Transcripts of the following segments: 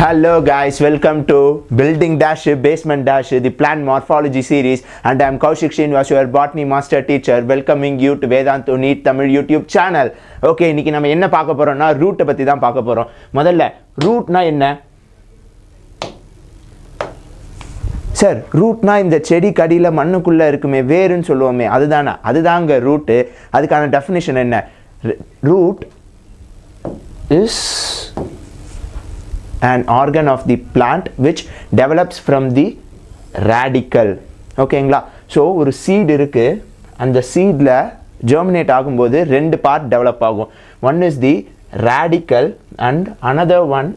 Hello guys, welcome to Building Dash Basement Dash, the plant morphology series, and I am Koushik Sir, your botany master teacher, welcoming you to Vedantu NEET Tamil YouTube channel. Okay, இன்னைக்கு நம்ம என்ன பார்க்க போறோம்னா root பத்தி தான் பார்க்க போறோம். முதல்ல ரூட்னா என்ன? சார் ரூட்னா இந்த செடி கடியில மண்ணுக்குள்ள இருக்குமே வேர்னு சொல்லுவோமே அதுதானா? அதுதாங்க ரூட். அதுக்கான டெஃபினிஷன் என்ன? Root is an organ of the plant which develops from the radical. ஓகேங்களா? ஸோ ஒரு சீட் இருக்கு, அந்த சீட்ல ஜெர்மினேட் ஆகும்போது ரெண்டு பார்ட் டெவலப் ஆகும். One is the radical and another one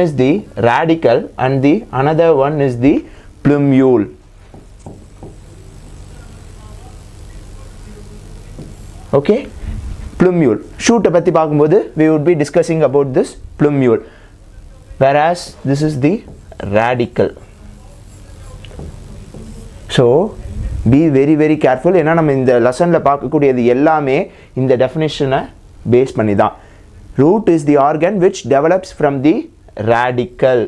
is the radical and the another one is the plumule. Okay, plumule. Shoot பத்தி பார்க்கும்போது we would be discussing about this plumule, whereas this is the radical. So be very careful. ஏன்னா நம்ம இந்த லெசன்ல பார்க்கக்கூடியது எல்லாமே இந்த டெஃபினிஷனை base பண்ணி தான். Root is the organ which develops from the radical.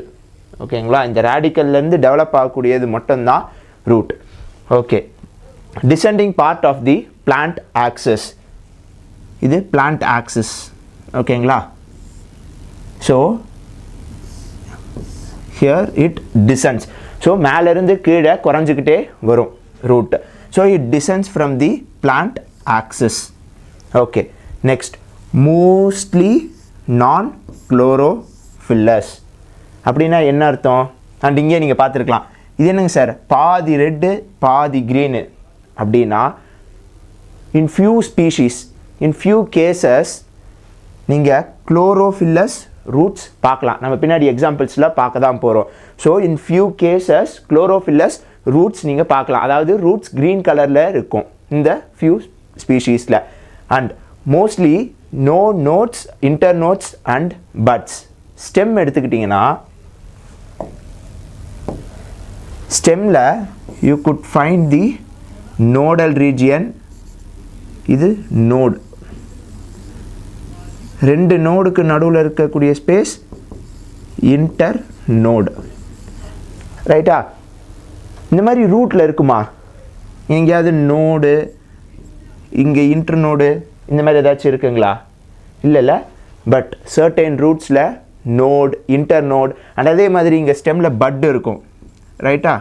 ஓகேங்களா? இந்த ரேடிக்கல்ல இருந்து டெவலப் ஆகக்கூடியது மட்டும்தான் root. Okay, descending part of the plant axis. இது plant axis. ஓகேங்களா? So here it descends. So மேல இருந்து கீழே குறைஞ்சிக்கிட்டே வரும் root. So it descends from the plant axis. Okay, next, mostly non-chlorophyllous. அப்படின்னா என்ன அர்த்தம்? அண்ட் இங்கே நீங்கள் பார்த்துருக்கலாம், இது என்னங்க சார் பாதி ரெட்டு பாதி க்ரீனு அப்படின்னா in few cases நீங்கள் chlorophyllous roots பார்க்கலாம். நம்ம பின்னாடி எக்ஸாம்பிள்ஸில் பார்க்க தான் போகிறோம். So in few cases chlorophyllous roots நீங்கள் பார்க்கலாம். அதாவது ரூட்ஸ் க்ரீன் கலரில் இருக்கும் இந்த few ஸ்பீஷீஸில். And mostly no nodes, internodes and buds. Stem எடுத்துக்கிட்டிங்கன்னா ஸ்டெம்மில் you could find the nodal region. இது நோடு, ரெண்டு நோடுக்கு நடுவில் இருக்கக்கூடிய ஸ்பேஸ் இன்டர் நோடு. ரைட்டா? இந்த மாதிரி ரூட்டில் இருக்குமா எங்கேயாவது நோடு, இங்கே இன்டர் நோடு இந்த மாதிரி ஏதாச்சும் இருக்குங்களா? இல்லை. பட் சர்டைன் ரூட்ஸில் நோடு, இன்டர் நோடு அண்ட் அதே மாதிரி இங்கே ஸ்டெம்மில் பட் இருக்கும். ரைட்டா?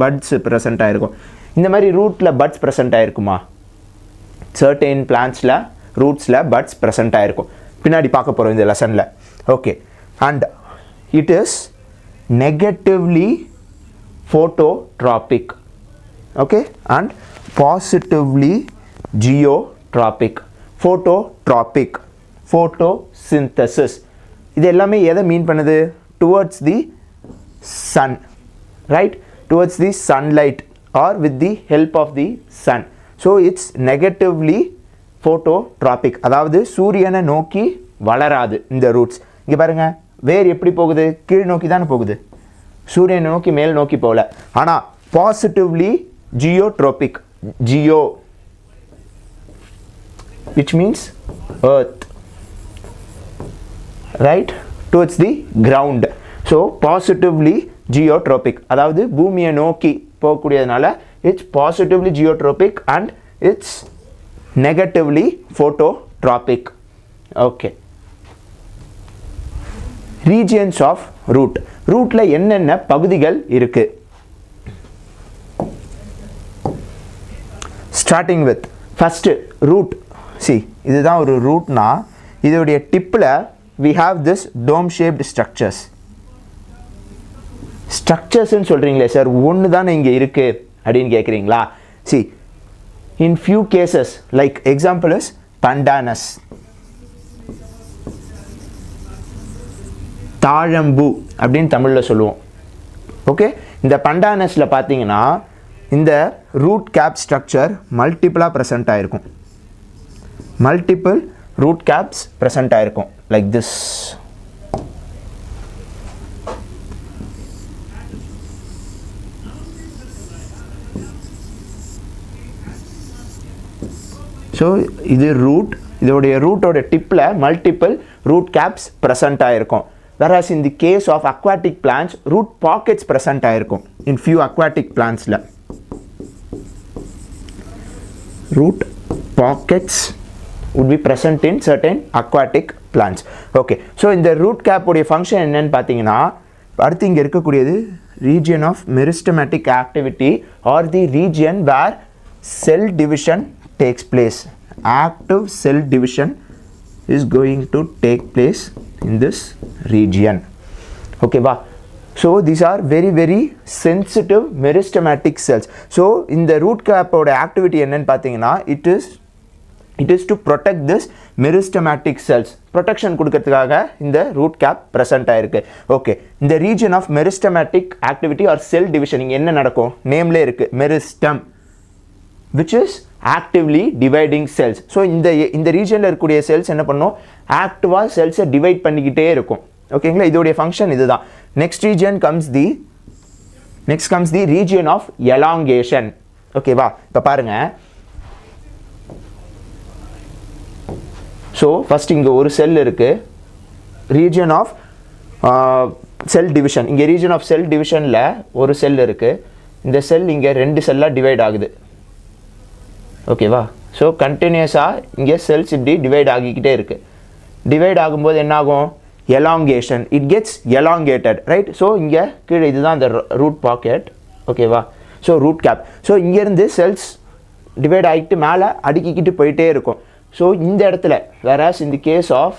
பட்ஸ் ப்ரெசென்ட் ஆகிருக்கும். இந்த மாதிரி ரூட்டில் பட்ஸ் ப்ரெசென்ட் ஆகிருக்குமா? சர்டைன் பிளான்ட்ஸில் ரூட்ஸில் பட்ஸ் ப்ரெசென்ட் ஆகிருக்கும். பின்னாடி பார்க்க போகிறோம் இந்த லெசனில். Okay, and it is negatively phototropic. Okay, and positively geotropic. Phototropic, photosynthesis, இது எல்லாமே எதை மீன் பண்ணுது? Towards the sun, right? Towards the sunlight or with the help of the sun. So it's negatively phototropic, அதாவது சூரியனை நோக்கி வளராது இந்த roots. இங்கே பாருங்கள், வேர் எப்படி போகுது? கீழ் நோக்கி தானே போகுது, சூரியனை நோக்கி மேல் நோக்கி போகல. ஆனால் positively geotropic, Jio which means earth, right, towards the ground. So positively geotropic, அதாவது பூமியை நோக்கி போகக்கூடியதுனால it's positively geotropic and it's negatively phototropic. Okay, regions of root. ரூட்ல என்னென்ன பகுதிகள் இருக்கு? starting with first root. See, இதுதான் ஒரு ரூட்னா இதோடைய டிப்பில் we have this dome shaped structures. ஸ்ட்ரக்சர்ஸ்ன்னு சொல்கிறீங்களே சார், ஒன்று தானே இங்கே இருக்குது அப்படின்னு கேட்குறீங்களா? see, in few cases, like example is pandanus, தாழம்பூ அப்படின்னு தமிழில் சொல்லுவோம். ஓகே, இந்த பண்டானஸில் பார்த்தீங்கன்னா இந்த ரூட் கேப் ஸ்ட்ரக்சர் மல்டிபிளாக ப்ரெசென்ட் ஆகிருக்கும். மல்டிபிள் ரூட் கேப்ஸ் ப்ரெசென்ட் ஆகிருக்கும் லைக் திஸ். ஸோ இது ரூட், இதோடைய ரூட்டோட டிப்பில் மல்டிபிள் ரூட் கேப்ஸ் ப்ரெசென்ட் ஆகிருக்கும். whereas in the case of aquatic plants root pockets present ஆயிருக்கும் in few aquatic plantsல root pockets would be present in certain aquatic plants. Okay, so இந்த root cap உடைய function என்னன்னு பார்த்தீங்கன்னா அடுத்து இங்க இருக்கக்கூடியது region of meristematic activity or the region where cell division takes place. Active cell division is going to take place in this region. Okay va, so these are very very sensitive meristematic cells. So in the root cap oda activity என்னன்னு பார்த்தீங்கன்னா it is to protect this meristematic cells. protection கொடுக்கிறதுக்காக இந்த root cap present ஆயிருக்கு. Okay, in the region of meristematic activity or cell division இங்க என்ன நடக்கும் நேம்ல இருக்கு meristem which is actively dividing cells. So இந்த regionல இருக்கக்கூடிய cells என்ன பண்ணும் active cells divide பண்ணிக்கிட்டே இருக்கும். ஓகேங்களா, இதோடைய function இதுதான். next comes the region of elongation. ஓகேவா, இப்போ பாருங்க. so first இங்க ஒரு செல் இருக்கு, region of cell division. இங்க region of cell divisionல ஒரு செல் இருக்கு, இந்த செல் இங்க ரெண்டு செல்லா டிவைட் ஆகுது. ஓகேவா, ஸோ கண்டினியூஸாக இங்கே செல்ஸ் இப்படி டிவைட் ஆகிக்கிட்டே இருக்குது. டிவைட் ஆகும்போது என்ன ஆகும் elongation, it gets elongated, right? So இங்கே கீழே இதுதான் இந்த ரூட் பாக்கெட். ஓகேவா, ஸோ ரூட் கேப். ஸோ இங்கேருந்து செல்ஸ் டிவைட் ஆகிட்டு மேலே அடுக்கிக்கிட்டு போயிட்டே இருக்கும். ஸோ இந்த இடத்துல whereas in the case of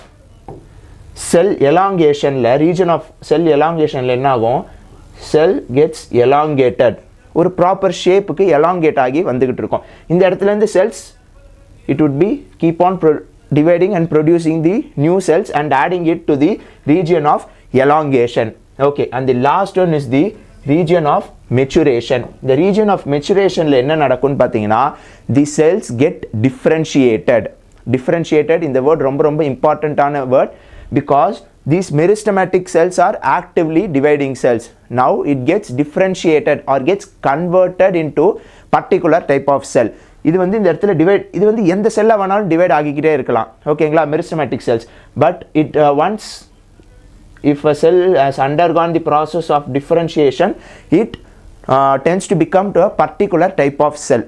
cell elongationல region of cell elongationல என்ன ஆகும் cell gets elongated, ஒரு ப்ராப்பர் ஷேப்புக்கு elongate ஆகி வந்துக்கிட்டு இருக்கும். இந்த இடத்துலேருந்து cells it would be keep on dividing and producing the new cells and adding it to the region of elongation. Okay, and the last one is the region of maturation. The region of maturation என்ன நடக்கும்னு பார்த்தீங்கன்னா the cells get differentiated. இந்த word ரொம்ப இம்பார்ட்டண்ட்டான word because these meristematic cells are actively dividing cells. Now it gets differentiated or gets converted into particular type of cell. இது வந்து இந்த இடத்துல டிவைட், இது வந்து எந்த செல்லை வேணாலும் டிவைட் ஆகிக்கிட்டே இருக்கலாம். ஓகேங்களா, meristematic cells. But it once if a cell has undergone the process of differentiation, it tends to become to a particular type of cell.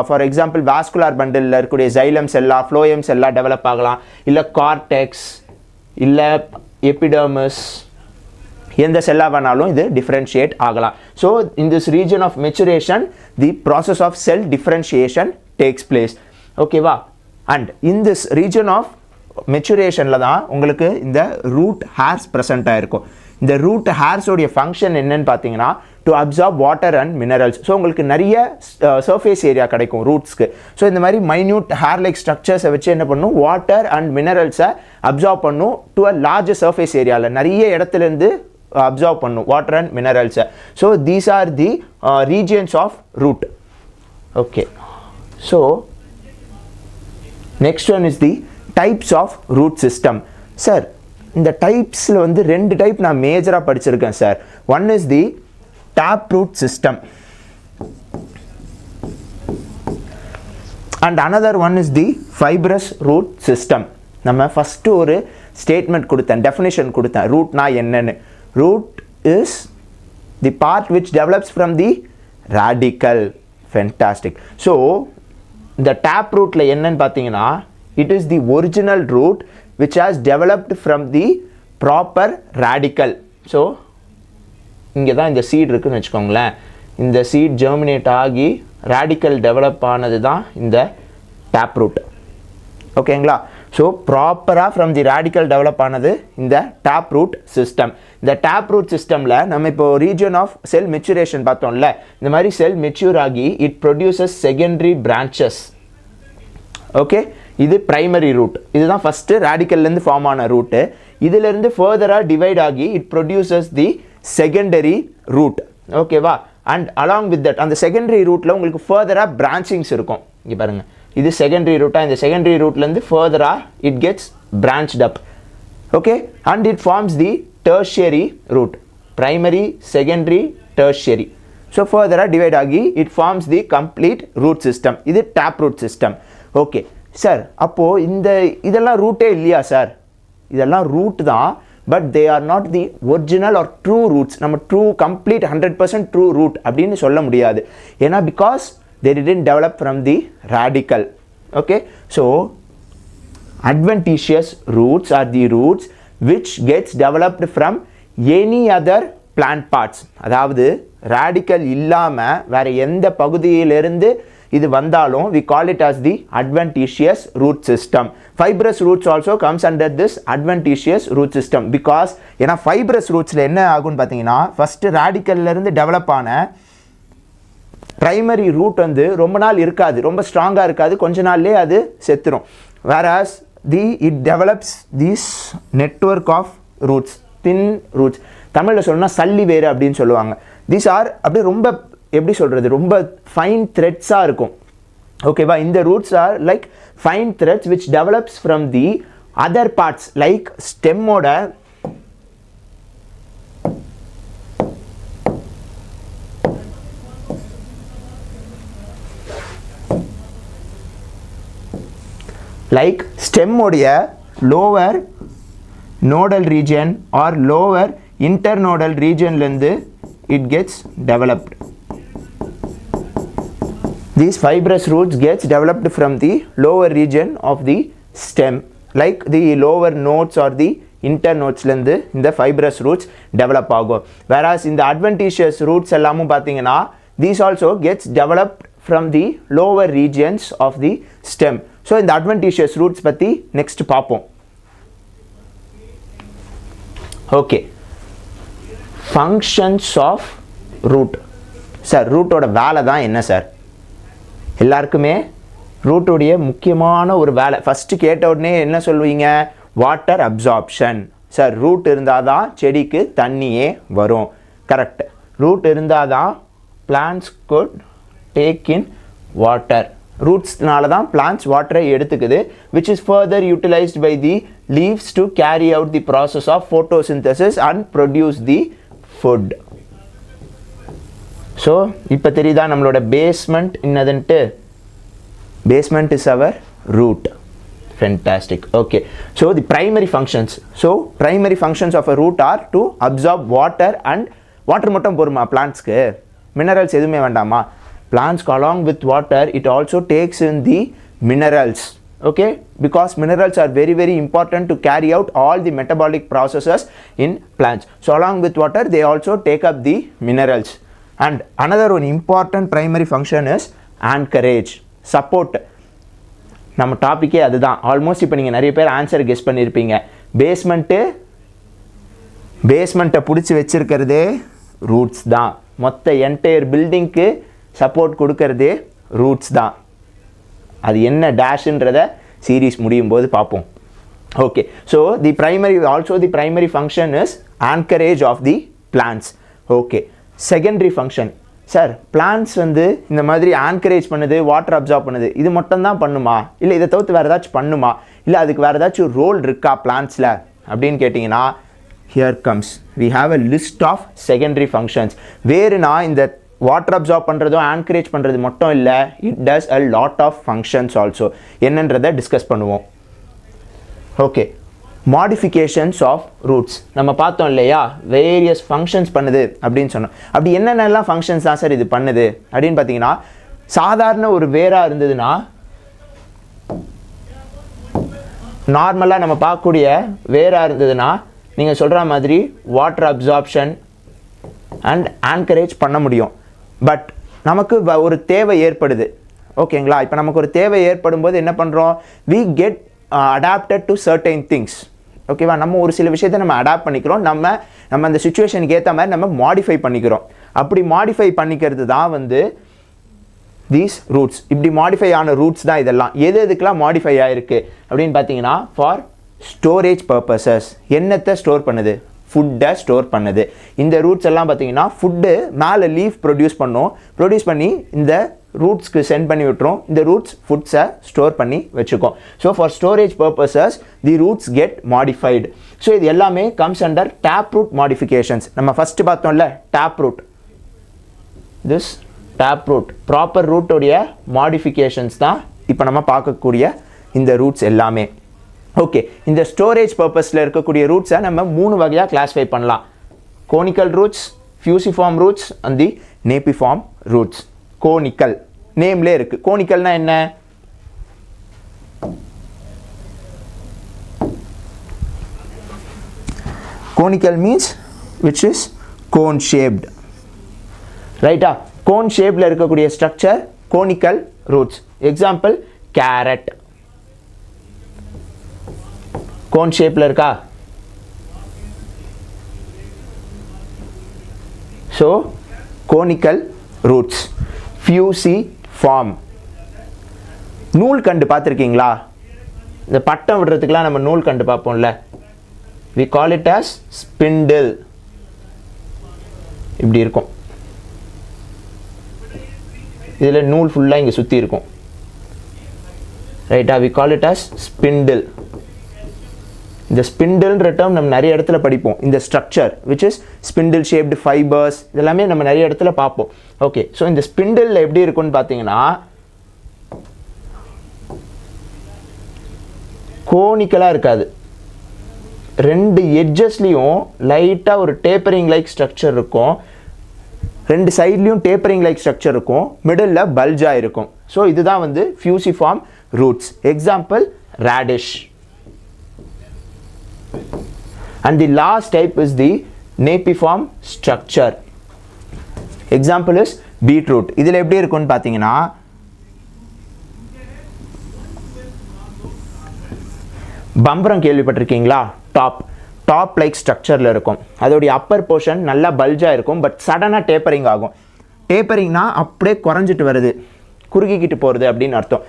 For example, vascular bundle ல இருக்கக்கூடிய xylem cell-ஆ phloem cell-ஆ டெவலப் ஆகலாம், இல்லை cortex, இல்லை epidermis, எந்த செல்லா வேணாலும் இது differentiate ஆகலாம். So in this region of maturation the process of cell differentiation takes place. ஓகேவா, and in this region of மெச்சுரேஷனில் தான் உங்களுக்கு இந்த ரூட் ஹேர்ஸ் ப்ரெசென்ட் ஆகிருக்கும். இந்த ரூட் ஹேர்ஸோடைய ஃபங்க்ஷன் என்னன்னு பார்த்தீங்கன்னா to absorb water and minerals. So உங்களுக்கு நிறைய சர்ஃபேஸ் ஏரியா கிடைக்கும் ரூட்ஸ்க்கு. ஸோ இந்த மாதிரி மைன்யூட் ஹேர் லைக் ஸ்ட்ரக்சர்ஸை வச்சு என்ன பண்ணும் வாட்டர் அண்ட் மினரல்ஸை அப்சார்ப் பண்ணும் டு அ லார்ஜர் சர்ஃபேஸ் ஏரியாவில் நிறைய இடத்துலேருந்து அப்சார்ப் பண்ணும் வாட்டர் அண்ட் மினரல்ஸை. So these are the regions of root. Okay, so next one is the types of root system. Sir இந்த டைப்ஸில் வந்து ரெண்டு டைப் நான் மேஜராக படிச்சிருக்கேன் sir. One is the tap root system and another one is the fibrous root system. நம்ம first ஒரு statement கொடுத்தேன், டெஃபினேஷன் கொடுத்தேன் ரூட்னா என்னன்னு. Root is the part which develops from the radical. Fantastic. So இந்த டேப் ரூட்டில் என்னன்னு பார்த்தீங்கன்னா it is the original root which has developed from the proper radical. So இங்கே தான் இந்த சீட் இருக்குன்னு வச்சுக்கோங்களேன். இந்த சீட் ஜெர்மினேட் ஆகி ரேடிக்கல் டெவலப் ஆனது தான் இந்த டேப் ரூட். ஓகேங்களா, ஸோ ப்ராப்பராக ஃப்ரம் தி ரேடிக்கல் டெவலப் ஆனது இந்த டேப் ரூட் சிஸ்டம். இந்த டேப் ரூட் சிஸ்டமில் நம்ம இப்போ ரீஜன் ஆஃப் செல் மெச்சுரேஷன் பார்த்தோம்ல, இந்த மாதிரி செல் மெச்சூர் ஆகி it produces secondary branches. Okay, இது பிரைமரி ரூட், இதுதான் ஃபஸ்ட்டு ரேடிக்கல்லேருந்து ஃபார்ம் ஆன ரூட்டு. இதிலேருந்து ஃபர்தராக டிவைட் ஆகி it produces the secondary root. ஓகேவா, அண்ட் அலாங் வித் தட் அந்த செகண்டரி ரூட்டில் உங்களுக்கு ஃபர்தராக பிரான்ச்சிங்ஸ் இருக்கும். இங்கே பாருங்கள், இது செகண்டரி ரூட்டாக, இந்த செகண்டரி ரூட்லேருந்து ஃபர்தராக it gets branched up. Okay, and it forms the tertiary root. Primary, secondary, tertiary. So ஃபர்தராக டிவைட் ஆகி it forms the complete root system. இது tap root system. Okay sir, அப்போது இதெல்லாம் ரூட்டே இல்லையா சார்? இதெல்லாம் ரூட் தான், but they are not the original or true roots. நம்ம true complete 100% true root அப்படின்னு சொல்ல முடியாது. ஏன்னா because they didn't develop from the radical. Okay, so adventitious roots are the roots which gets developed from any other plant parts. அதாவது radical இல்லாம வேற எந்த பகுதியிலிருந்து இது வந்தாலும் we call it as the adventitious root system. Fibrous roots also comes under this adventitious root system because ஏன்னா fibrous rootsல என்ன ஆகும்னு பார்த்தீங்கன்னா ஃபர்ஸ்ட் radicalல இருந்து டெவலப் ஆன primary root வந்து ரொம்ப நாள் இருக்காது, ரொம்ப ஸ்ட்ராங்கா இருக்காது, கொஞ்ச நாள்லயே அது செத்துரும். Whereas it develops this network of roots, thin roots. தமிழ்ல சொல்லணும்னா சல்லி வேறு அப்படின்னு சொல்லுவாங்க. These are அப்படியே ரொம்ப எப்படி சொல்றது, ரொம்ப fine threads-ஆ இருக்கும். ஓகேவா? இந்த roots are like fine threads which develops from the other parts like stem-ஓட like stem உடைய lower nodal region or lower internodal region லந்து it gets developed. These fibrous roots gets developed from the lower region of the stem like the lower nodes or the internodes லந்து இந்த fibrous roots develop ஆகும். Whereas இந்த adventitious roots எல்லாமும் பார்த்தீங்கன்னா these also gets developed from the lower regions of the stem. So இந்த adventitious roots பத்தி next பார்ப்போம். Okay, functions of root. Sir ரூட்டோட வேலை தான் என்ன சார்? எல்லாருக்குமே ரூட்டோடைய முக்கியமான ஒரு வேலை ஃபர்ஸ்ட் கேட்ட உடனே என்ன சொல்வீங்க? Water absorption. சார் ரூட் இருந்தால் தான் செடிக்கு தண்ணியே வரும். கரெக்ட். ரூட் இருந்தால் தான் plants could take in water. ரூட்ஸ்னால தான் plants வாட்டரை எடுத்துக்குது which is further utilized by the leaves to carry out the process of photosynthesis and produce the food. So இப்போ தெரியுதா நம்மளோட basement என்னதுன்ட்டு? Basement is our root. Fantastic. Okay, so the primary functions. So primary functions of a root are to absorb water and water மட்டும் போருமா பிளான்ட்ஸ்க்கு? Minerals எதுவுமே வேண்டாமா? Plants along with water it also takes in the minerals. Okay, because minerals are very very important to carry out all the metabolic processes in plants. So along with water they also take up the minerals. And another one important primary function is anchorage, support. நம்ம டாபிக்கே அதுதான். Almost இப்போ நீங்கள் நிறைய பேர் answer guess பண்ணியிருப்பீங்க. பேஸ்மெண்ட்டை பிடிச்சி வச்சிருக்கிறதே roots தான். மொத்த என்டையர் பில்டிங்க்கு சப்போர்ட் கொடுக்கறதே ரூட்ஸ் தான். அது என்ன டேஷ்ன்றத சீரீஸ் முடியும் போது பார்ப்போம். Okay, so the primary function is anchorage of the plants. Okay, secondary function. Sir plants வந்து இந்த மாதிரி ஆன்கரேஜ் பண்ணுது, வாட்டர் அப்சார்ப் பண்ணுது, இது மட்டும் தான் பண்ணுமா? இல்லை இதை தவிர்த்து வேறு ஏதாச்சும் பண்ணுமா? இல்லை அதுக்கு வேறு ஏதாச்சும் ரோல் இருக்கா பிளான்ட்ஸில் அப்படின்னு கேட்டிங்கன்னா here comes we have a list of secondary functions. வேறுனா இந்த வாட்டர் அப்சார்ப் பண்ணுறதும் ஆன்கரேஜ் பண்ணுறது மட்டும் இல்லை, it does a lot of functions also. என்னன்றதை டிஸ்கஸ் பண்ணுவோம். ஓகே, மாடிஃபிகேஷன்ஸ் ஆஃப் ரூட்ஸ் நம்ம பார்த்தோம் இல்லையா? வேரியஸ் ஃபங்க்ஷன்ஸ் பண்ணுது அப்படின்னு சொன்னோம். அப்படி என்னென்னலாம் ஃபங்க்ஷன்ஸ் தான் சார் இது பண்ணுது அப்படின்னு பார்த்தீங்கன்னா, சாதாரண ஒரு வேராக இருந்ததுன்னா நார்மலாக நம்ம பார்க்கக்கூடிய வேராக இருந்ததுன்னா நீங்கள் சொல்கிற மாதிரி வாட்டர் அப்சார்ப்ஷன் அண்ட் ஆன்கரேஜ் பண்ண முடியும். பட் நமக்கு ஒரு தேவை ஏற்படுது. ஓகேங்களா? இப்போ நமக்கு ஒரு தேவை ஏற்படும் போது என்ன பண்ணுறோம்? we get adapted to certain things. ஓகேவா? நம்ம ஒரு சில விஷயத்தை நம்ம அடாப்ட் பண்ணிக்கிறோம். நம்ம அந்த சுச்சுவேஷனுக்கு ஏற்ற மாதிரி நம்ம மாடிஃபை பண்ணிக்கிறோம். அப்படி மாடிஃபை பண்ணிக்கிறது தான் வந்து தீஸ் ரூட்ஸ். இப்படி மாடிஃபை ஆன ரூட்ஸ் தான் இதெல்லாம். எதுக்கெல்லாம் மாடிஃபை ஆகிருக்கு அப்படின்னு பார்த்தீங்கன்னா, ஃபார் ஸ்டோரேஜ் பர்பஸஸ். என்னத்தை ஸ்டோர் பண்ணுது? ஃபுட்டை ஸ்டோர் பண்ணுது. இந்த ரூட்ஸ் எல்லாம் பார்த்தீங்கன்னா ஃபுட்டு மேலே லீஃப் ப்ரொடியூஸ் பண்ணி இந்த ரூட்ஸ்க்கு சென்ட் பண்ணி விட்டுரும். இந்த ரூட்ஸ் ஃபுட்ஸை ஸ்டோர் பண்ணி வச்சுக்கோம். So for storage purposes the roots get modified. So இது எல்லாமே comes under tap root modifications. நம்ம ஃபஸ்ட்டு பார்த்தோம்ல tap root, this tap root proper ரூட்டோடைய மாடிஃபிகேஷன்ஸ் தான் இப்போ நம்ம பார்க்கக்கூடிய இந்த ரூட்ஸ் எல்லாமே. ஓகே, இந்த ஸ்டோரேஜ் பர்பஸில் இருக்கக்கூடிய ரூட்ஸை நம்ம 3 வகையாக கிளாஸிஃபை பண்ணலாம். Conical roots, fusiform roots and the napiform roots. Conical நேம்லேயே இருக்குது. கோனிக்கல்னா என்ன? Conical means which is cone shaped. ரைட்டா? கோன் ஷேப்பில் இருக்கக்கூடிய structure conical roots. Example carrot. Cone ஷேப்பில் இருக்கா? So conical roots. ஃபியூசிஃபார்ம். நூல் கண்டு பார்த்துருக்கீங்களா? இந்த பட்டம் விடுறதுக்கெலாம் நம்ம நூல் கண்டு பார்ப்போம்ல. we call it as spindle. இப்படி இருக்கும். இதில் நூல் ஃபுல்லாக இங்கே சுற்றி இருக்கும். ரைட்டா? we call it as spindle. இந்த ஸ்பிண்டில்ன்ற டேர்ம் நம்ம நிறைய இடத்துல படிப்போம். இந்த structure which is spindle shaped fibers இதெல்லாமே நம்ம நிறைய இடத்துல பார்ப்போம். ஓகே, ஸோ இந்த ஸ்பிண்டில் எப்படி இருக்குன்னு பார்த்தீங்கன்னா கோனிக்கலாக இருக்காது. 2 எட்ஜஸ்லேயும் லைட்டாக ஒரு டேப்பரிங் லைக் ஸ்ட்ரக்சர் இருக்கும். 2 சைட்லேயும் டேப்பரிங் லைக் ஸ்ட்ரக்சர் இருக்கும். மிடில் பல்ஜாக இருக்கும். ஸோ இதுதான் வந்து fusiform roots. Example radish. And the last type is the napiform structure. Example is beetroot. இதில் எப்படி இருக்குன்னு பார்த்தீங்கன்னா பம்பரம் கேள்விப்பட்டிருக்கீங்களா? டாப் லைக் ஸ்ட்ரக்சரில் இருக்கும். அதோடைய அப்பர் போர்ஷன் நல்லா பல்ஜாக இருக்கும். பட் சடனாக டேப்பரிங் ஆகும். டேப்பரிங்னா அப்படியே குறைஞ்சிட்டு வருது, குறுகிக்கிட்டு போகிறது அப்படின்னு அர்த்தம்.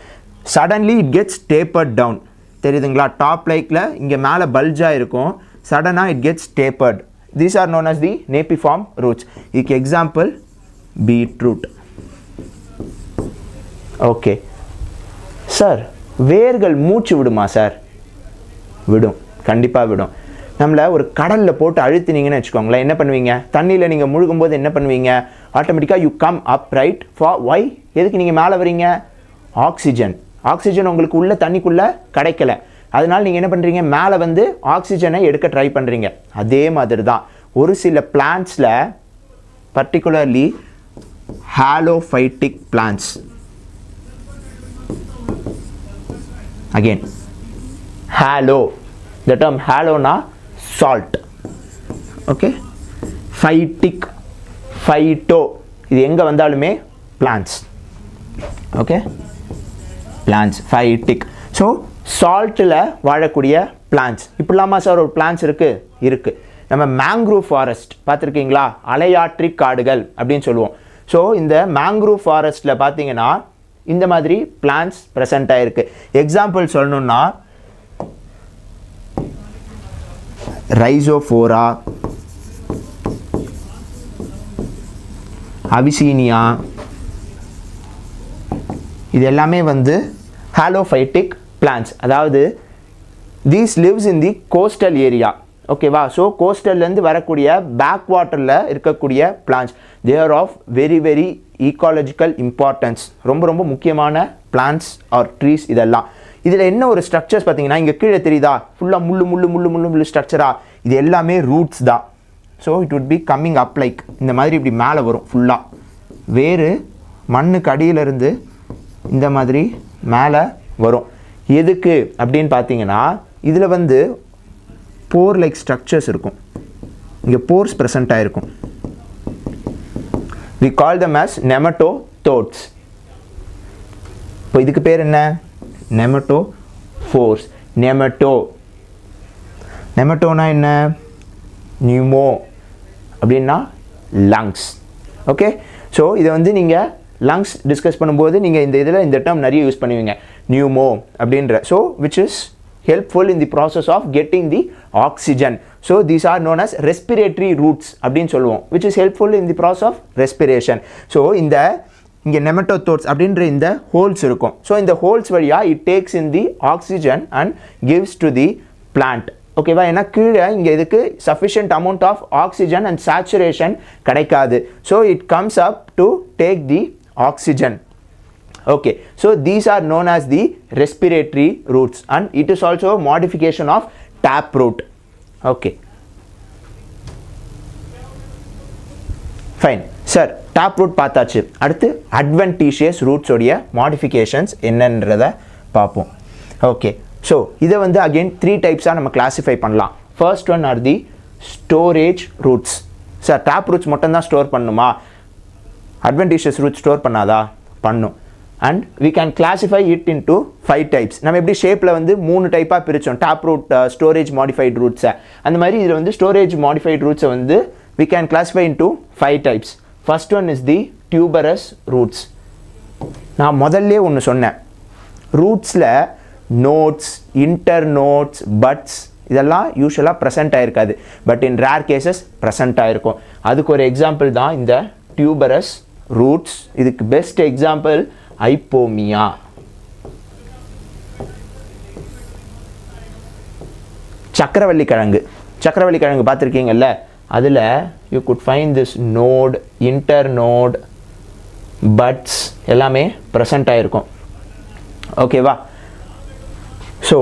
Suddenly it gets tapered down. தெரியுதுங்களா? டாப் லைக்கில் இங்கே மேலே பல்ஜாக இருக்கும். சடனாக it gets tapered. These are known as the napiform roots. இதுக்கு எக்ஸாம்பிள் பீட்ரூட். ஓகே சார், வேர்கள் மூச்சு விடுமா சார்? விடும், கண்டிப்பாக விடும். நம்மளை ஒரு கடலில் போட்டு அழுத்தினீங்கன்னு வச்சுக்கோங்களேன், என்ன பண்ணுவீங்க? தண்ணியில் நீங்கள் முழுகும்போது என்ன பண்ணுவீங்க? ஆட்டோமேட்டிக்காக you come up, right? For why? எதுக்கு நீங்கள் மேலே வரீங்க? ஆக்சிஜன். ஆக்சிஜன் உங்களுக்கு உள்ள தண்ணிக்குள்ளே கிடைக்கல. அதனால் நீங்கள் என்ன பண்ணுறீங்க? மேலே வந்து ஆக்சிஜனை எடுக்க ட்ரை பண்ணுறீங்க. அதே மாதிரி தான் ஒரு சில பிளான்ட்ஸில், particularly halophytic plants. Again halo. The term halo na salt. Okay, phytic, phyto இது எங்க வந்தாலுமே plants. Okay, plants, phytic. So saltல வாழக்கூடிய plants. இப்படிலாமா சார் ஒரு plants இருக்கு. நம்ம மேங்க்ரூவ் ஃபாரஸ்ட் பார்த்துருக்கீங்களா? அலையாற்றி காடுகள் அப்படின்னு சொல்லுவோம். ஸோ இந்த மேங்க்ரூவ் ஃபாரஸ்ட்டில் பார்த்தீங்கன்னா இந்த மாதிரி பிளான்ட்ஸ் ப்ரெசென்ட் ஆகிருக்கு. எக்ஸாம்பிள் சொல்லணுன்னா ரைசோஃபோரா, அவிசீனியா, இது எல்லாமே வந்து ஹாலோஃபைட்டிக் பிளான்ட்ஸ். அதாவது these lives in the coastal area. ஓகேவா? ஸோ கோஸ்டல்லேருந்து வரக்கூடிய பேக் வாட்டரில் இருக்கக்கூடிய plants. They are of very very ecological importance. ரொம்ப ரொம்ப முக்கியமான பிளான்ட்ஸ் ஆர் ட்ரீஸ் இதெல்லாம். இதில் என்ன ஒரு ஸ்ட்ரக்சர்ஸ் பார்த்தீங்கன்னா இங்கே கீழே தெரியுதா? ஃபுல்லாக முள்ளு ஸ்ட்ரக்சரா. இது எல்லாமே ரூட்ஸ் தான். So it would be coming up like இந்த மாதிரி இப்படி மேலே வரும். ஃபுல்லாக வேறு மண்ணுக்கு அடியிலிருந்து இந்த மாதிரி மேலே வரும். எதுக்கு அப்படின்னு பார்த்தீங்கன்னா இதில் வந்து போர் லைக் ஸ்ட்ரக்சர்ஸ் இருக்கும். இங்கே போர்ஸ் ப்ரெசென்ட் ஆகிருக்கும். we call them as nematodes. இப்போ இதுக்கு பேர் என்ன? nematophores. நெமட்டோனா என்ன? நியூமோ அப்படின்னா லங்ஸ். ஓகே, ஸோ இதை வந்து நீங்கள் லங்ஸ் டிஸ்கஸ் பண்ணும்போது நீங்கள் இந்த டேர்ம் நிறைய யூஸ் பண்ணுவீங்க, நியூமோ அப்படின்ற. So which is helpful in the process of getting the oxygen. So these are known as respiratory roots அப்படினு சொல்லுவோம், which is helpful in the process of respiration. So இங்க nematodes அப்படின்ற இந்த holes இருக்கும். So இந்த holes வழியா it takes in the oxygen and gives to the plant. ஓகேவா? ஏன்னா கீழே இங்கே இதுக்கு sufficient amount of oxygen and saturation கிடைக்காது. So it comes up to take the oxygen. Okay, so these are known as the respiratory roots, and it is also a modification of taproot. Okay, fine sir. Taproot பார்த்தாச்சு. அடுத்து adventitious roots உடைய modifications என்னன்றதை பார்ப்போம். Okay, so இதை வந்து again 3 types நம்ம classify பண்ணலாம். First one are the storage roots. Sir, taproots மட்டும் தான் ஸ்டோர் பண்ணுமா? adventitious roots ஸ்டோர் பண்ணாதா? பண்ணும். And we can classify it into 5 types. நம்ம எப்படி ஷேப்பில் வந்து 3 டைப்பாக பிரித்தோம், taproot, storage modified roots. அந்த மாதிரி இதில் வந்து storage modified roots வந்து we can classify into 5 types. First one is the tuberous roots. நான் முதல்ல ஒன்று சொன்னேன், ரூட்ஸில் நோட்ஸ், இன்டர்நோட்ஸ், பட்ஸ் இதெல்லாம் யூஸ்வலாக ப்ரெசென்ட் ஆகிருக்காது, but in rare cases present ஆகிருக்கும். அதுக்கு ஒரு எக்ஸாம்பிள் தான் இந்த டியூபரஸ் ரூட்ஸ். இதுக்கு பெஸ்ட் எக்ஸாம்பிள் ஐப்போமியா. சக்கரவள்ளி கிழங்கு, சக்கரவள்ளி கிழங்கு பார்த்துருக்கீங்கல்ல, அதில் you could find this node, internode, buds எல்லாமே ப்ரெசென்ட் ஆகிருக்கும். ஓகேவா? So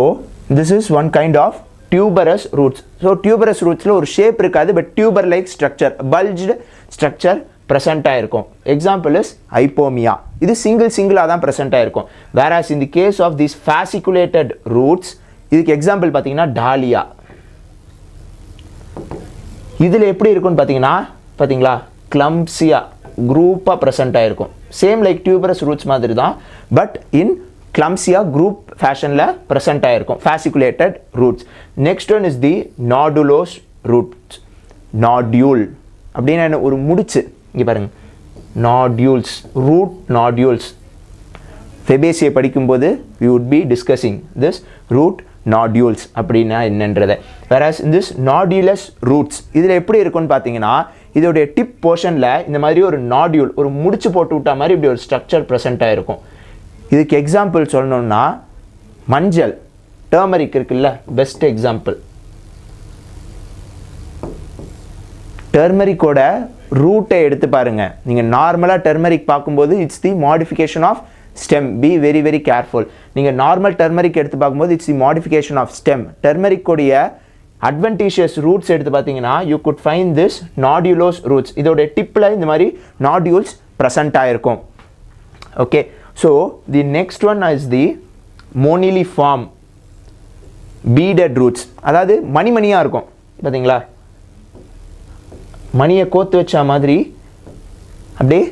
this is one kind of tuberous roots. So tuberous rootsல ஒரு ஷேப் இருக்காது, but tuber like structure, bulged structure present ஆகிருக்கும். Example is Ipomoea. இது சிங்கிளாக தான் ப்ரெசென்ட் ஆகிருக்கும். வேராஸ் in the case of this fasciculated roots, இதுக்கு எக்ஸாம்பிள் பார்த்தீங்கன்னா டாலியா. இதில் எப்படி இருக்குன்னு பார்த்தீங்களா கிளம்சியா குரூப்பாக ப்ரெசென்ட் ஆகிருக்கும். சேம் லைக் டியூபரஸ் ரூட்ஸ் மாதிரி தான், பட் இன் கிளம்சியா குரூப் ஃபேஷனில் ப்ரெசென்ட் ஆகிருக்கும், fasciculated roots. Next one is the nodulose roots. Nodule அப்படின்னு ஒரு முடிச்சு, இங்கே பாருங்க, நாட்யூல்ஸ், ரூட் நாட்யூல்ஸ். ஃபெபேசியை படிக்கும்போது we would be discussing this root nodules அப்படின்னா என்னன்றதை. whereas in this nodulous roots இதில் எப்படி இருக்குன்னு பார்த்தீங்கன்னா, இதோடைய டிப் போர்ஷனில் இந்த மாதிரி ஒரு நாட்யூல், ஒரு முடிச்சு போட்டு விட்டா மாதிரி இப்படி ஒரு ஸ்ட்ரக்சர் ப்ரெசென்ட் ஆகிருக்கும். இதுக்கு எக்ஸாம்பிள் சொல்லணும்னா மஞ்சள், டர்மரிக் இருக்குல்ல, பெஸ்ட் எக்ஸாம்பிள். டர்மரிக்கோட ரூட்டை எடுத்து பாருங்க. நீங்கள் நார்மலாக டர்மரிக் பார்க்கும்போது it's the modification of stem. Be very very careful. நீங்கள் நார்மல் டர்மரிக் எடுத்து பார்க்கும்போது it's the modification of stem. டர்மரிக்கோடைய adventitious roots எடுத்து பார்த்தீங்கன்னா you could find this nodulous roots. இதோட டிப்பில் இந்த மாதிரி nodules present ஆகிருக்கும். Okay, so the next one is the moniliform beaded roots. அதாவது மணிமணியாக இருக்கும் பார்த்தீங்களா, மணியை கோத்து வச்ச மாதிரி அப்படியே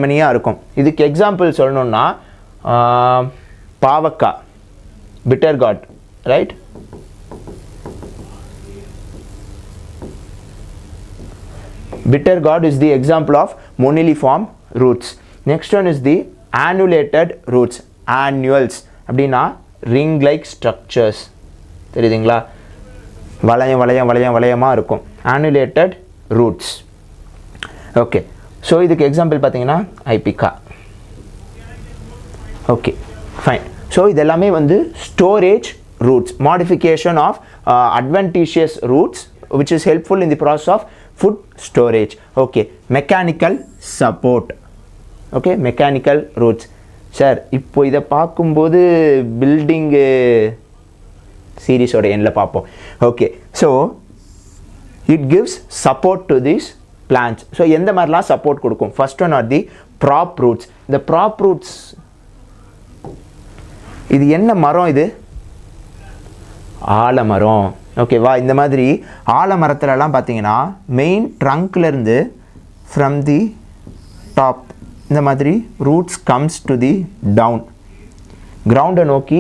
மணியாக இருக்கும். இதுக்கு எக்ஸாம்பிள் சொல்லணும்னா பாவக்காய், bitter God, right? Bitter gourd is the example of moniliform roots. Next one is the annulated roots. Annuals அப்படின்னா ring like structures. தெரியுதுங்களா? வளையமாக இருக்கும். Annulated roots. ஓகே, ஸோ இதுக்கு எக்ஸாம்பிள் பார்த்தீங்கன்னா ஐபிகா. Okay, fine. ஸோ இதெல்லாமே வந்து storage roots, modification of adventitious roots which is helpful in the process of food storage. Okay, mechanical support. Okay, mechanical roots. Sir, இப்போ இதை பார்க்கும்போது building சீரீஸோட எண்ணில் பார்ப்போம். Okay, so it gives support to this plants. So எந்த மாதிரிலாம் support கொடுக்கும்? First one are the prop roots. இந்த prop roots, இது என்ன மரம்? இது ஆலமரம். ஓகேவா? இந்த மாதிரி ஆலமரத்துலலாம் பார்த்தீங்கன்னா மெயின் ட்ரங்க்லேருந்து ஃப்ரம் தி டாப் இந்த மாதிரி roots comes to the down, கிரவுண்டை நோக்கி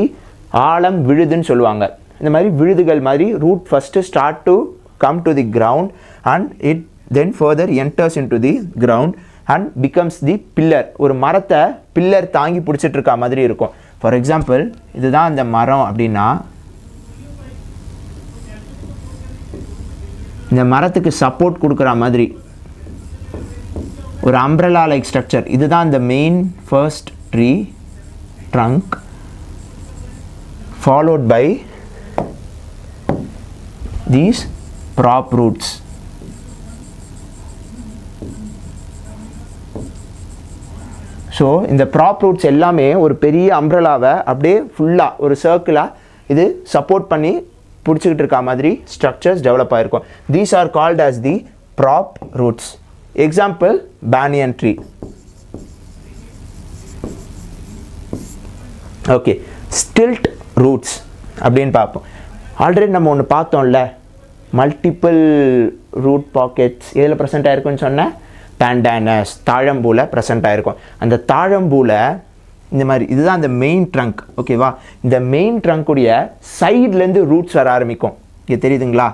ஆழம் விழுதுன்னு சொல்லுவாங்க. இந்த மாதிரி விழுதுகள் மாதிரி root first start to come to the ground and it then further enters into the ground and becomes the pillar. ஒரு மரத்தை பில்லர் தாங்கி பிடிச்சிட்டு இருக்க மாதிரி இருக்கும். ஃபார் எக்ஸாம்பிள், இதுதான் அந்த மரம் அப்படின்னா, இந்த மரத்துக்கு சப்போர்ட் கொடுக்குற மாதிரி ஒரு அம்ப்ரெல்லா லைக் ஸ்ட்ரக்சர். இதுதான் இந்த main first tree trunk, followed by these prop roots. So இந்த ப்ராப் ரூட்ஸ் எல்லாமே ஒரு பெரிய அம்ப்ரெலாவை அப்படியே ஃபுல்லாக ஒரு சர்க்கிளாக இது சப்போர்ட் பண்ணி பிடிச்சிக்கிட்டு இருக்க மாதிரி ஸ்ட்ரக்சர்ஸ் டெவலப் ஆகிருக்கும். These are called as the prop roots. Example banyan tree. Okay, stilt roots அப்படின்னு பார்ப்போம். ஆல்ரெடி நம்ம ஒன்று பார்த்தோம்ல, மல்டிபிள் ரூட் பாக்கெட்ஸ் எதில் ப்ரெசென்ட் ஆகிருக்குன்னு சொன்னேன், பேண்டானஸ் தாழம்பூவில் ப்ரெசென்ட் ஆகிருக்கும். அந்த தாழம்பூவில் இந்த மாதிரி இதுதான் அந்த மெயின் ட்ரங்க். ஓகேவா, இந்த மெயின் ட்ரங்க்குடைய சைட்லேருந்து ரூட்ஸ் வர ஆரம்பிக்கும். இங்கே தெரியுதுங்களா,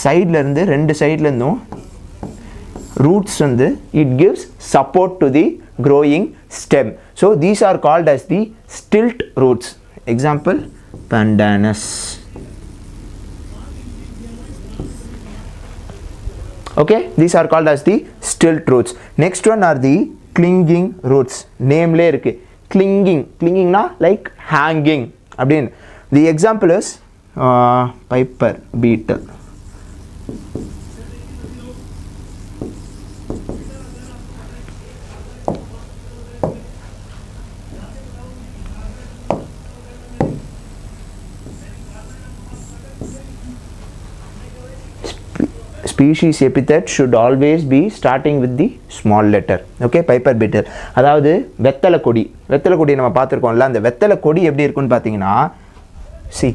சைட்லேருந்து ரெண்டு சைட்லேருந்தும் roots வந்து it gives support to the growing stem. So these are called as the stilt roots. Example pandanus. Okay, these are called as the stilt roots. Next one are the clinging roots. Name le irukku, clinging na like hanging அப்படின். The example is piper beetle. Species epithet should always be starting with the small letter. Okay, piper beetle. அதாவது வெத்தலை கொடி நம்ம பார்த்துருக்கோம்ல, அந்த வெத்தலை கொடி எப்படி இருக்குன்னு பார்த்தீங்கன்னா, see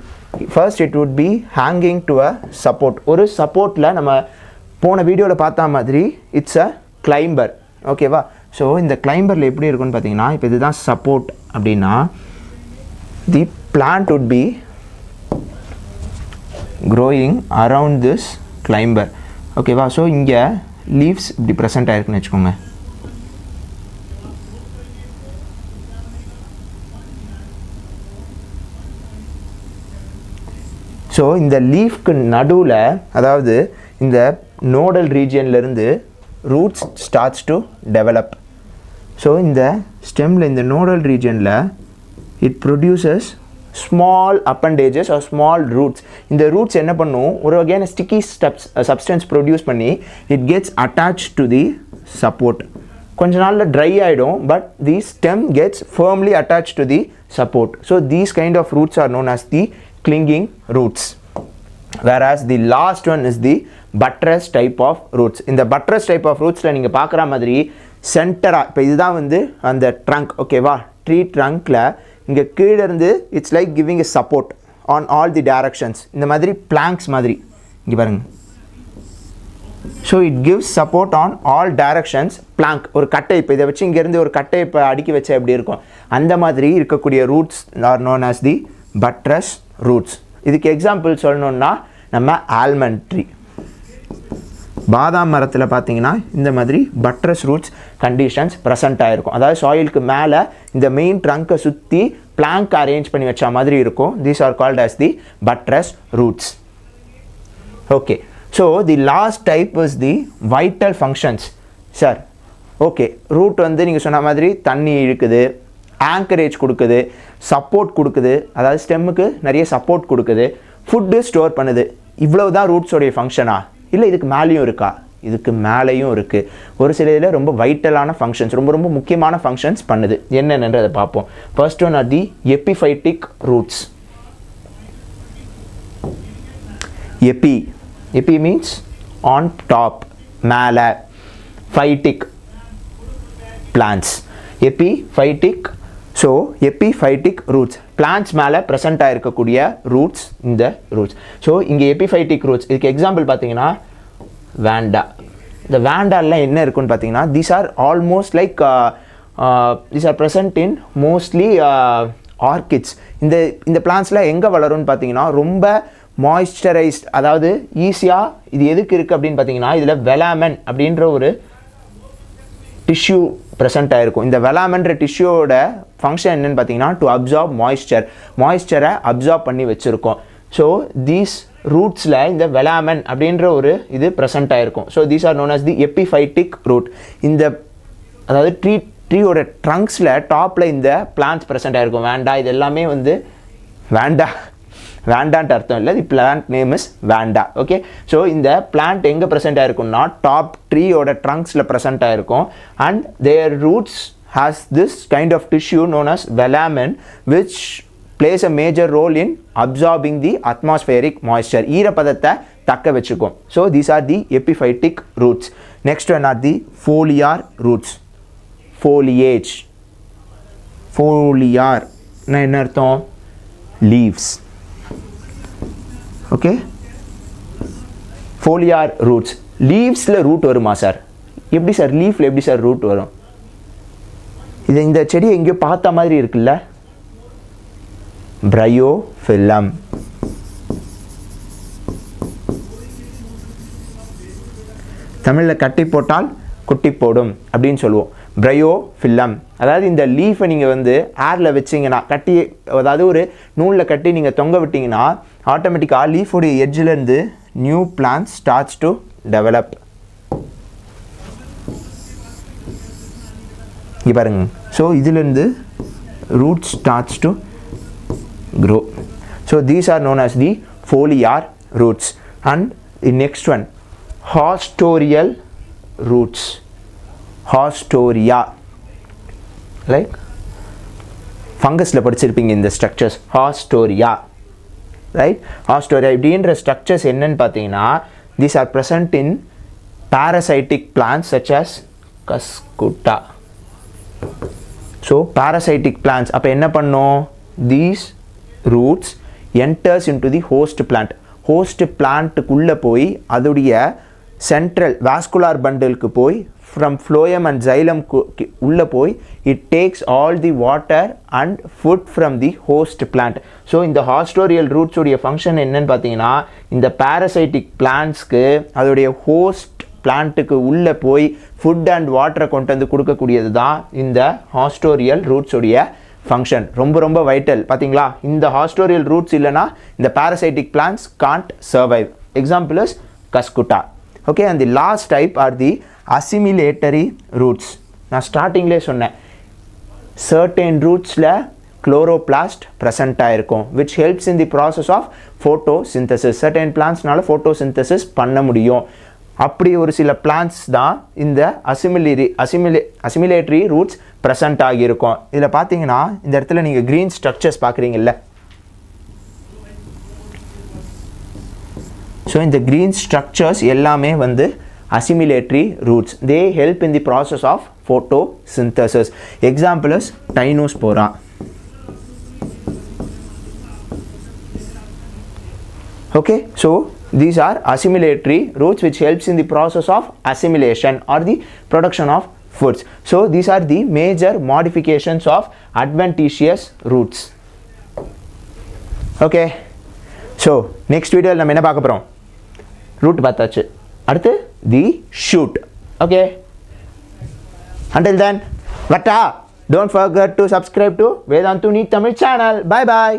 first it would be hanging to a support. ஒரு சப்போர்ட்டில் நம்ம போன வீடியோவில் பார்த்தா மாதிரி இட்ஸ் அ கிளைம்பர். ஓகேவா, ஸோ இந்த கிளைம்பரில் எப்படி இருக்குன்னு பார்த்தீங்கன்னா, இப்போ இதுதான் சப்போர்ட் அப்படின்னா the plant would be growing around this climber. ஓகேவா, ஸோ இங்கே லீவ்ஸ் இப்படி ப்ரெசென்ட் ஆகிருக்குன்னு வச்சுக்கோங்க. ஸோ இந்த லீஃப்க்கு நடுவில், அதாவது இந்த நோடல் ரீஜியன்லேருந்து roots starts to develop. So இந்த ஸ்டெம்மில் இந்த நோடல் ரீஜியனில் it produces small appendages or small roots. இந்த roots என்ன பண்ணும், ஒரு வகையான sticky substance produce பண்ணி it gets attached to the support. கொஞ்ச நாள்ல dry ஆயிடும், but the stem gets firmly attached to the support. So these kind of roots are known as the clinging roots. Whereas the last one is the buttress type of roots. இந்த buttress type of rootsல நீங்க பார்க்குற மாதிரி சென்டரா, இப்போ இதுதான் வந்து அந்த trunk. ஓகேவா, tree ட்ரங்க்ல இங்கே கீழே இருந்து it's like giving a support on all the directions. இந்த மாதிரி பிளாங்க்ஸ் மாதிரி இங்கே பாருங்க. So it gives support on all directions. Plank ஒரு கட்டை, இப்போ இதை வச்சு இங்கேருந்து ஒரு கட்டை இப்போ அடுக்கி வச்சா எப்படி இருக்கும், அந்த மாதிரி இருக்கக்கூடிய roots R known as the buttress roots. இதுக்கு எக்ஸாம்பிள் சொல்லணுன்னா நம்ம ஆல்மண்ட் ட்ரீ, பாதாம் மரத்தில் பார்த்தீங்கன்னா இந்த மாதிரி பட்ரஸ் ரூட்ஸ் கண்டிஷன்ஸ் ப்ரெசென்ட் ஆகிருக்கும். அதாவது சாயிலுக்கு மேலே இந்த மெயின் ட்ரங்கை சுற்றி பிளாங்க் அரேஞ்ச் பண்ணி வச்ச மாதிரி இருக்கும். These are called as the buttress roots. Okay, so the last type is the vital functions. Sir okay, root வந்து நீங்கள் சொன்ன மாதிரி தண்ணி இழுக்குது, ஆங்கரேஜ் கொடுக்குது, சப்போர்ட் கொடுக்குது, அதாவது ஸ்டெம்முக்கு நிறைய சப்போர்ட் கொடுக்குது, ஃபுட்டு ஸ்டோர் பண்ணுது. இவ்வளவு தான் ரூட்ஸோடைய ஃபங்க்ஷனா? இல்லை, இதுக்கு மேலேயும் இருக்கா? இதுக்கு மேலேயும் இருக்குது. ஒரு சில இதில் ரொம்ப வைட்டலான ஃபங்க்ஷன்ஸ், ரொம்ப ரொம்ப முக்கியமான ஃபங்க்ஷன்ஸ் பண்ணுது. என்னென்னு அதை பார்ப்போம். First one are the epiphytic roots. Epi means on top, மேலே. Phytic plants, epiphytic. So epiphytic roots, plants மேலே ப்ரெசென்ட் ஆகிருக்கக்கூடிய ரூட்ஸ் இந்த ரூட்ஸ். ஸோ இங்கே எபிஃபைட்டிக் ரூட்ஸ், இதுக்கு எக்ஸாம்பிள் பார்த்தீங்கன்னா வேண்டா. இந்த வேண்டாலாம் என்ன இருக்குன்னு பார்த்தீங்கன்னா, these are almost like these are present in mostly orchids. இந்த பிளான்ஸ்லாம் எங்கே வளரும்னு பார்த்தீங்கன்னா ரொம்ப மாய்ஸ்சரைஸ்ட், அதாவது ஈஸியாக. இது எதுக்கு இருக்குது அப்படின்னு பார்த்தீங்கன்னா, இதில் வெலாமன் அப்படின்ற ஒரு டிஷ்யூ ப்ரெசென்ட் ஆகிருக்கும். இந்த வெலாமன்ற டிஷ்யூவோட ஃபங்க்ஷன் என்னென்னு பார்த்தீங்கன்னா, டு அப்சார்ப் மாய்ஸ்சரை அப்சார்ப் பண்ணி வச்சுருக்கோம். ஸோ தீஸ் ரூட்ஸில் இந்த வெலாமன் அப்படின்ற ஒரு இது ப்ரெசென்ட் ஆகிருக்கும். So these are known as the epiphytic root. இந்த அதாவது ட்ரீயோட ட்ரங்க்ஸில் டாப்பில் இந்த பிளான்ட்ஸ் ப்ரெசென்ட் ஆகிருக்கும். வேண்டா, இது எல்லாமே வந்து வேண்டான்ட்டு அர்த்தம் இல்லை, the plant name is vanda. Okay, so இந்த பிளான்ட் எங்கே ப்ரெசென்ட் ஆகிருக்கும்னா டாப் ட்ரீயோட ட்ரங்க்ஸில் ப்ரெசென்ட் ஆகிருக்கும். And their roots has this kind of tissue known as velamen, which plays a major role in absorbing the atmospheric moisture. ஈரப்பதத்தை தக்க வச்சுக்கும். So these are the epiphytic roots. Next one are the foliar roots. Foliage. Foliar என்ன அர்த்தம்? leaves. Okay, foliar roots. leavesல root வருமா sir? எப்படி sir லீஃப்ல எப்படி sir root வரும்? இது இந்த செடி எங்கேயோ பார்த்த மாதிரி இருக்குல்ல? பிரையோஃபில்லம். தமிழில் கட்டி போட்டால் குட்டி போடும் அப்படின்னு சொல்லுவோம். பிரையோஃபில்லம். அதாவது இந்த லீஃபை நீங்கள் வந்து ஏரில் வச்சிங்கன்னா கட்டி, அதாவது ஒரு நூலில் கட்டி நீங்கள் தொங்க விட்டிங்கன்னா ஆட்டோமேட்டிக்காக லீஃபோடைய எட்ஜிலேருந்து new plant starts to develop. இங்கே பாருங்க. ஸோ இதிலிருந்து root starts to grow. So these are known as the foliar roots. And the next one, Hostoria roots. Hostoria, like fungus la படிச்சிருப்பீங்க இந்த structures. Hostoria, right? Hostoria இப்படின்ற structures என்னன்னு பார்த்தீங்கன்னா, these are present in parasitic plants such as Koushik. So parasitic plants அப்போ என்ன பண்ணோம்? These roots enters into the host plant. host plant குள்ளே போய் அதோடைய சென்ட்ரல் வாஸ்குலார் பண்டிலுக்கு போய் from phloem and xylem உள்ளே போய் it takes all the water and food from the host plant. So இந்த ஹாஸ்டோரியல் ரூட்ஸ் உடைய ஃபங்க்ஷன் என்னன்னு பார்த்தீங்கன்னா, இந்த parasitic பிளான்ட்ஸ்க்கு அதோடைய ஹோஸ்ட் பிளான்ட்டுக்கு உள்ளே போய் ஃபுட் அண்ட் வாட்டரை கொண்டு வந்து கொடுக்கக்கூடியது தான் இந்த ஹாஸ்டோரியல் ரூட்ஸ் உடைய ஃபங்க்ஷன். ரொம்ப ரொம்ப வைட்டல். பார்த்தீங்களா, இந்த ஹாஸ்டோரியல் ரூட்ஸ் இல்லைனா இந்த parasitic plants can't survive. Example is Koushik. Okay, and the last type are the assimilatory roots. நான் ஸ்டார்டிங்லேயே சொன்னேன், certain rootsல chloroplast present ஆயிருக்கும், which helps in the process of photosynthesis. certain plantsனால photosynthesis பண்ண முடியும். அப்படி ஒரு சில பிளான்ட்ஸ் தான் இந்த அசிமிலேட்டரி ரூட்ஸ் ப்ரெசண்ட் ஆகியிருக்கும். இதில் பார்த்தீங்கன்னா இந்த இடத்துல நீங்கள் க்ரீன் ஸ்ட்ரக்சர்ஸ் பார்க்குறீங்கல்ல, ஸோ இந்த க்ரீன் ஸ்ட்ரக்சர்ஸ் எல்லாமே வந்து assimilatory roots. They help in the process of photosynthesis. Example is tinospora. Okay, so these are assimilatory roots which helps in the process of assimilation or the production of foods. So these are the major modifications of adventitious roots. Okay, so next video நம்ம என்ன பார்க்க போறோம்? root பார்த்தாச்சு, அடுத்து the shoot. Okay, until then, vata, don't forget to subscribe to Vedantu NEET Tamil channel. Bye bye.